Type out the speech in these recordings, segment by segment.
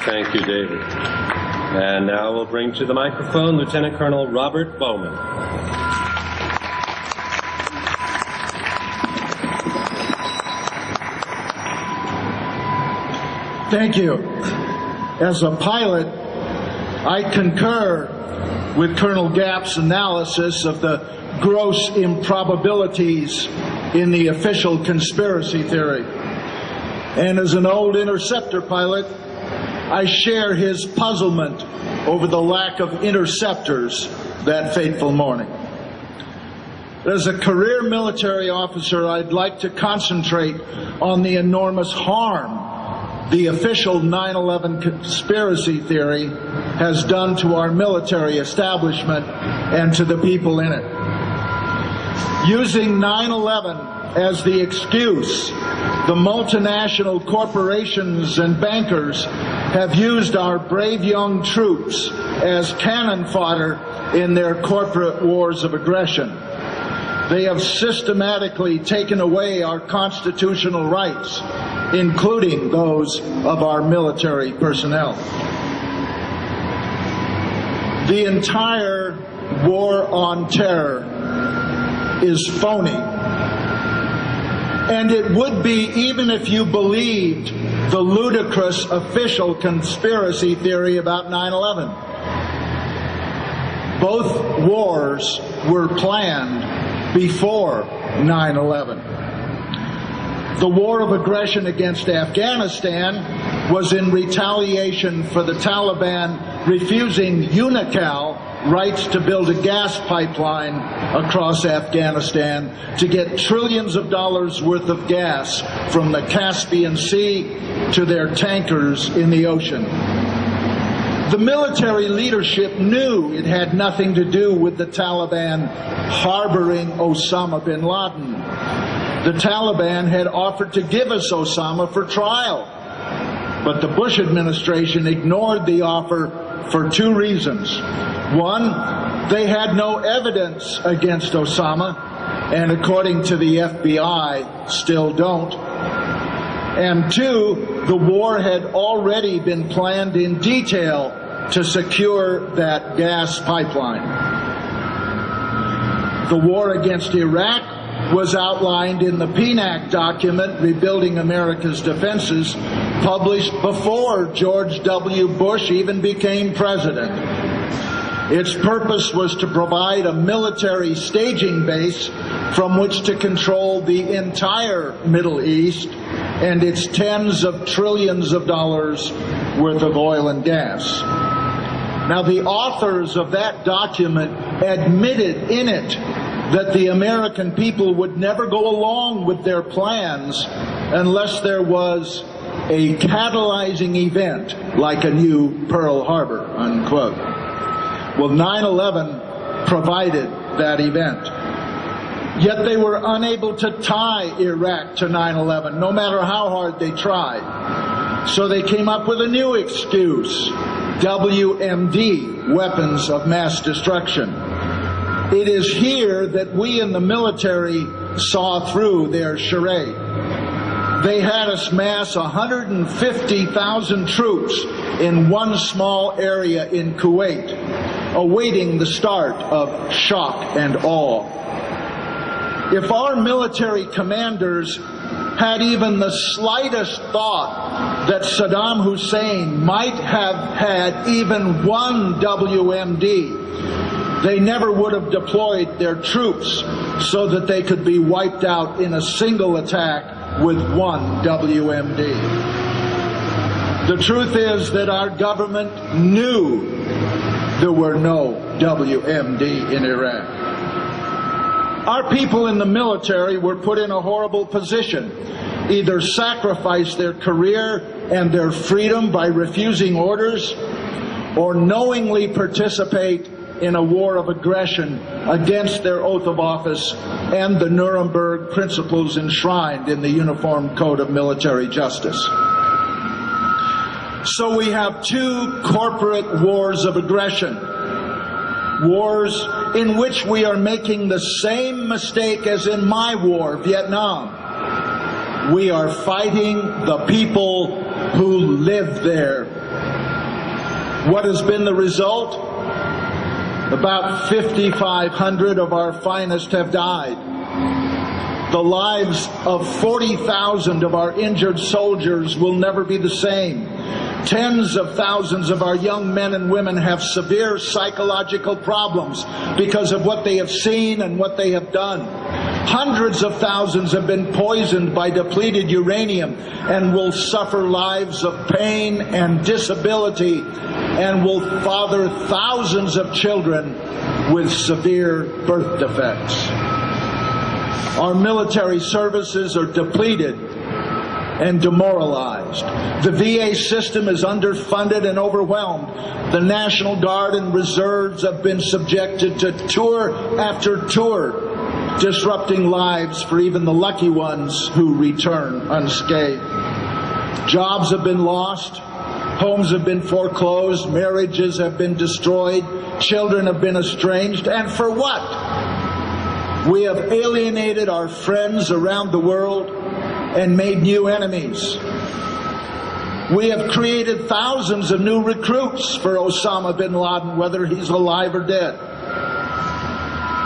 Thank you, David. And now we'll bring to the microphone Lieutenant Colonel Robert Bowman. Thank you. As a pilot, I concur with Colonel Gapp's analysis of the gross improbabilities in the official conspiracy theory. And as an old interceptor pilot, I share his puzzlement over the lack of interceptors that fateful morning. As a career military officer, I'd like to concentrate on the enormous harm the official 9/11 conspiracy theory has done to our military establishment and to the people in it. Using 9/11 as the excuse, the multinational corporations and bankers have used our brave young troops as cannon fodder in their corporate wars of aggression. They have systematically taken away our constitutional rights, including those of our military personnel. The entire war on terror is phony. And it would be even if you believed the ludicrous official conspiracy theory about 9/11. Both wars were planned before 9/11. The war of aggression against Afghanistan was in retaliation for the Taliban refusing UNICAL rights to build a gas pipeline across Afghanistan to get trillions of dollars worth of gas from the Caspian Sea to their tankers in the ocean. The military leadership knew it had nothing to do with the Taliban harboring Osama bin Laden. The Taliban had offered to give us Osama for trial, but the Bush administration ignored the offer for two reasons. One, they had no evidence against Osama, and according to the FBI, still don't. And two, the war had already been planned in detail to secure that gas pipeline. The war against Iraq was outlined in the PNAC document, Rebuilding America's Defenses, published before George W. Bush even became president. Its purpose was to provide a military staging base from which to control the entire Middle East and its tens of trillions of dollars worth of oil and gas. Now, the authors of that document admitted in it that the American people would never go along with their plans unless there was a catalyzing event like a new Pearl Harbor, unquote. Well, 9/11 provided that event. Yet they were unable to tie Iraq to 9/11, no matter how hard they tried. So they came up with a new excuse, WMD, weapons of mass destruction. It is here that we in the military saw through their charade. They had us mass 150,000 troops in one small area in Kuwait, awaiting the start of shock and awe. If our military commanders had even the slightest thought that Saddam Hussein might have had even one WMD, they never would have deployed their troops so that they could be wiped out in a single attack with one WMD. The truth is that our government knew there were no WMD in Iraq. Our people in the military were put in a horrible position. Either sacrifice their career and their freedom by refusing orders, or knowingly participate in a war of aggression against their oath of office and the Nuremberg principles enshrined in the Uniform Code of Military Justice. So we have two corporate wars of aggression, wars in which we are making the same mistake as in my war, Vietnam. We are fighting the people who live there What has been the result? About 5,500 of our finest have died. The lives of 40,000 of our injured soldiers will never be the same. Tens of thousands of our young men and women have severe psychological problems because of what they have seen and what they have done. Hundreds of thousands have been poisoned by depleted uranium and will suffer lives of pain and disability and will father thousands of children with severe birth defects. Our military services are depleted and demoralized. The VA system is underfunded and overwhelmed. The National Guard and Reserves have been subjected to tour after tour, disrupting lives for even the lucky ones who return unscathed. Jobs have been lost, homes have been foreclosed, marriages have been destroyed, children have been estranged, and for what? We have alienated our friends around the world and made new enemies. We have created thousands of new recruits for Osama bin Laden, whether he's alive or dead.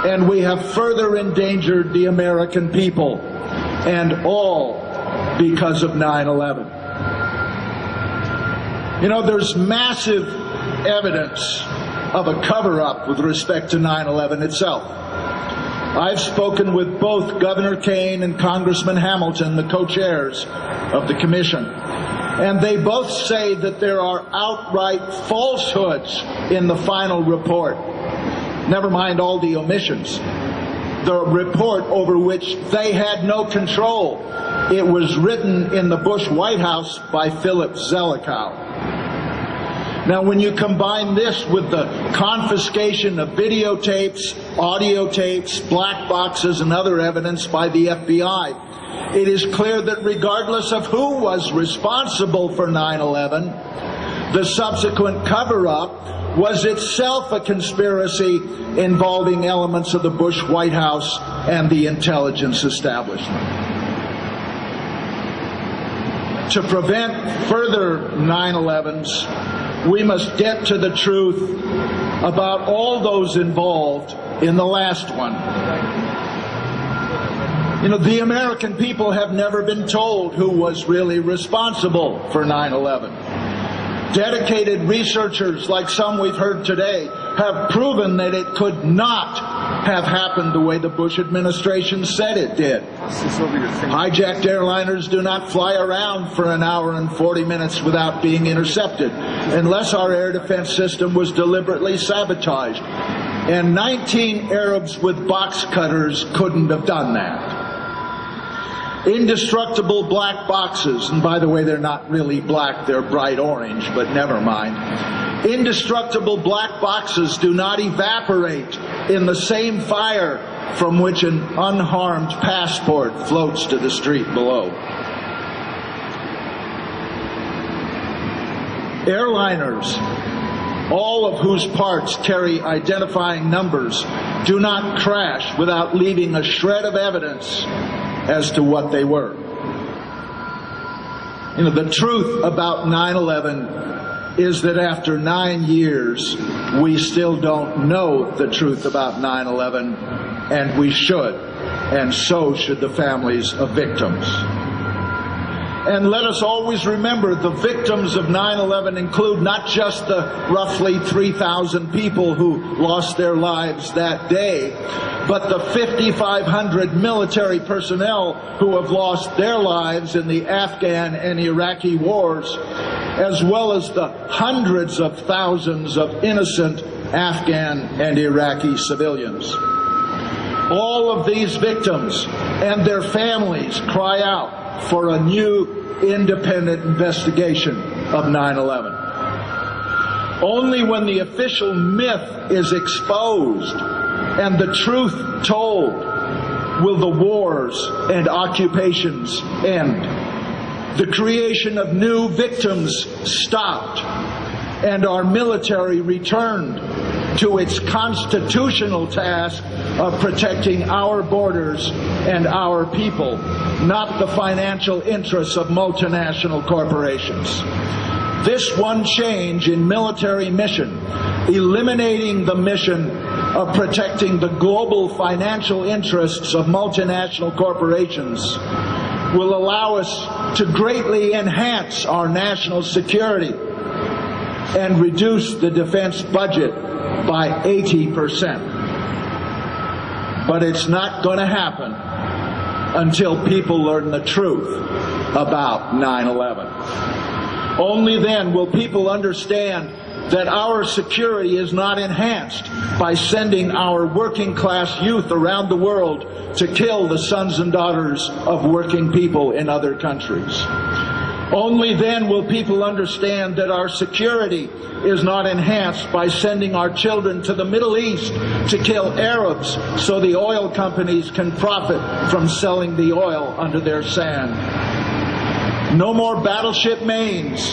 And we have further endangered the American people, and all because of 9/11. You know, there's massive evidence of a cover-up with respect to 9/11 itself. I've spoken with both Governor Kane and Congressman Hamilton, the co-chairs of the commission, and they both say that there are outright falsehoods in the final report. Never mind all the omissions. The report over which they had no control. It was written in the Bush White House by Philip Zelikow. Now, when you combine this with the confiscation of videotapes, audio tapes, black boxes, and other evidence by the FBI, it is clear that regardless of who was responsible for 9/11, the subsequent cover-up was itself a conspiracy involving elements of the Bush White House and the intelligence establishment. To prevent further 9/11s, we must get to the truth about all those involved in the last one. You know, the American people have never been told who was really responsible for 9/11. Dedicated researchers, like some we've heard today, have proven that it could not have happened the way the Bush administration said it did. Hijacked airliners do not fly around for an hour and 40 minutes without being intercepted, unless our air defense system was deliberately sabotaged. And 19 Arabs with box cutters couldn't have done that. Indestructible black boxes, and by the way, they're not really black, they're bright orange, but never mind. Indestructible black boxes do not evaporate in the same fire from which an unharmed passport floats to the street below. Airliners, all of whose parts carry identifying numbers, do not crash without leaving a shred of evidence as to what they were. You know, the truth about 9/11 is that after 9 years, we still don't know the truth about 9/11, and we should, and so should the families of victims. And let us always remember, the victims of 9/11 include not just the roughly 3,000 people who lost their lives that day, but the 5,500 military personnel who have lost their lives in the Afghan and Iraqi wars, as well as the hundreds of thousands of innocent Afghan and Iraqi civilians. All of these victims and their families cry out for a new independent investigation of 9/11. Only when the official myth is exposed and the truth told will the wars and occupations end. The creation of new victims stopped, and our military returned to its constitutional task of protecting our borders and our people, not the financial interests of multinational corporations. This one change in military mission, eliminating the mission of protecting the global financial interests of multinational corporations, will allow us to greatly enhance our national security and reduce the defense budget by 80%. But it's not going to happen until people learn the truth about 9/11. Only then will people understand that our security is not enhanced by sending our working class youth around the world to kill the sons and daughters of working people in other countries. Only then will people understand that our security is not enhanced by sending our children to the Middle East to kill Arabs so the oil companies can profit from selling the oil under their sand. No more battleship Maines.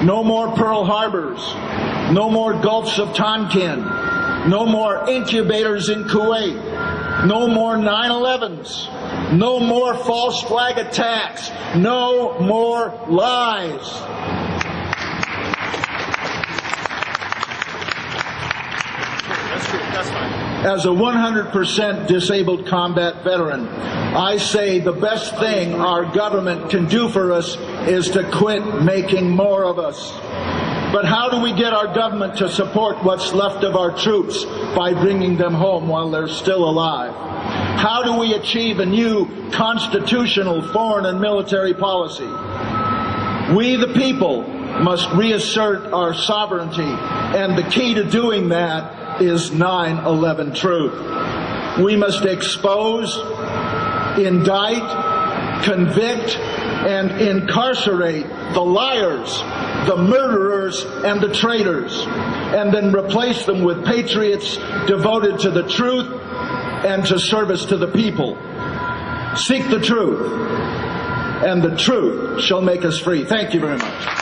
No more Pearl Harbors. No more Gulfs of Tonkin. No more incubators in Kuwait. No more 9/11s. No more false flag attacks. No more lies. As a 100% disabled combat veteran, I say the best thing our government can do for us is to quit making more of us. But how do we get our government to support what's left of our troops by bringing them home while they're still alive? How do we achieve a new constitutional foreign and military policy? We, the people, must reassert our sovereignty, and the key to doing that is 9/11 truth. We must expose, indict, convict, and incarcerate the liars, the murderers, and the traitors, and then replace them with patriots devoted to the truth and to service to the people. Seek the truth, and the truth shall make us free. Thank you very much.